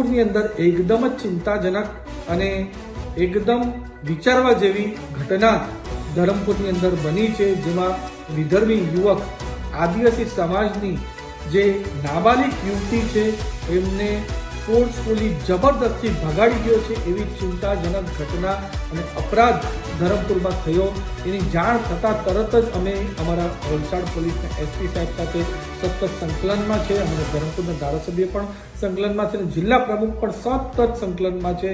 ધરમપુરની અંદર એકદમ જ ચિંતાજનક અને એકદમ વિચારવા જેવી ઘટના ધરમપુરની અંદર બની છે, જેમાં વિધર્મી યુવક આદિવાસી સમાજની જે નાબાલિગ યુવતી છે એમને ફોર્સફુલી જબરદસ્તી ભગાડી ગયો છે એવી ચિંતાજનક ઘટના અને અપરાધ ધરમપુરમાં થયો. એની જાણ થતાં તરત જ અમે અમારા વલસાડ પોલીસના એસપી સાહેબ સાથે સતત સંકલનમાં છે. અમારા ધરમપુરના ધારાસભ્ય પણ સંકલનમાં છે અને જિલ્લા પ્રમુખ પણ સતત સંકલનમાં છે.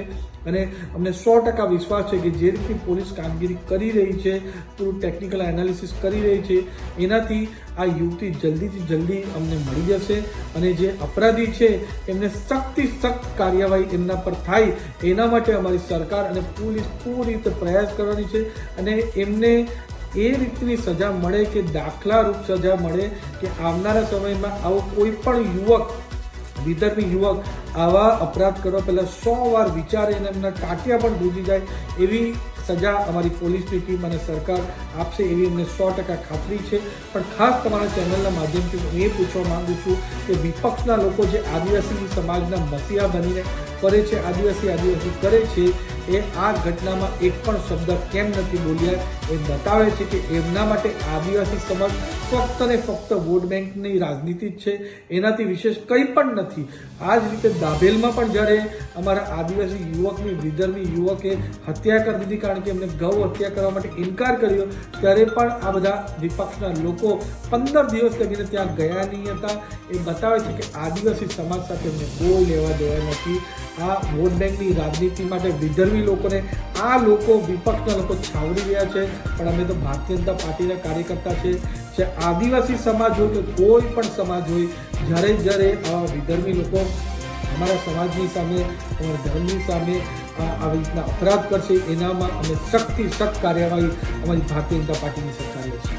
અને અમને 100% વિશ્વાસ છે કે જે રીતની પોલીસ કામગીરી કરી રહી છે, પૂરું ટેકનિકલ એનાલિસિસ કરી રહી છે, એનાથી આ યુવતી જલ્દીથી જલ્દી અમને મળી જશે અને જે અપરાધી છે એમને સખ્તથી સખ્ત કાર્યવાહી એમના પર થાય એના માટે અમારી સરકાર અને પોલીસ પૂરી રીતે પ્રયાસ કરવાની છે અને એમને એ રીતની સજા મળે કે દાખલારૂપ સજા મળે કે આવનારા સમયમાં આવો કોઈ પણ યુવક, વિધર્મી યુવક આવા અપરાધ કરવા પહેલાં 100 વાર વિચારે અને એમના ટાંટિયા પણ ડૂબી જાય એવી સજા અમારી પોલીસની ટીમ અને સરકાર આપશે એવી અમને 100% ખાતરી છે. પણ ખાસ તમારા ચેનલના માધ્યમથી હું એ પૂછવા માંગુ છું કે વિપક્ષના લોકો જે આદિવાસી સમાજના મસીહા બનીને કરે છે, આદિવાસી કરે છે, એ આ ઘટનામાં એક પણ શબ્દ કેમ નથી બોલ્યા એ બતાવે છે કે એમના માટે આદિવાસી સમાજ ફક્ત ને ફક્ત વોટ બેંકની રાજનીતિ જ છે, એનાથી વિશેષ કંઈ પણ નથી. આ જ રીતે દાભેલમાં પણ જ્યારે અમારા આદિવાસી યુવકની, વિધર્મી યુવકે હત્યા કરી દીધી કારણ કે એમને ગૌ હત્યા કરવા માટે ઇનકાર કર્યો, ત્યારે પણ આ બધા વિપક્ષના લોકો 15 દિવસ લગીને ત્યાં ગયા નહીં હતા. એ બતાવે છે કે આદિવાસી સમાજ સાથે એમને કોઈ લેવા દેવા નથી. આ વોટ બેંકની રાજનીતિ માટે વિધર્મી લોકોને આ લોકો, વિપક્ષના લોકો છાવરી રહ્યા છે. પણ અમે તો ભારતીય જનતા પાર્ટીના કાર્યકર્તા છે, જે આદિવાસી સમાજ હોય કે કોઈ પણ સમાજ હોય, જ્યારે આવા વિધર્મી લોકો અમારા સમાજની સામે, અમારા ધર્મની સામે આવી રીતના અપરાધ કરશે એનામાં અમે સખ્તથી સખ્ત કાર્યવાહી અમારી ભારતીય જનતા પાર્ટીની સરકાર લેશે.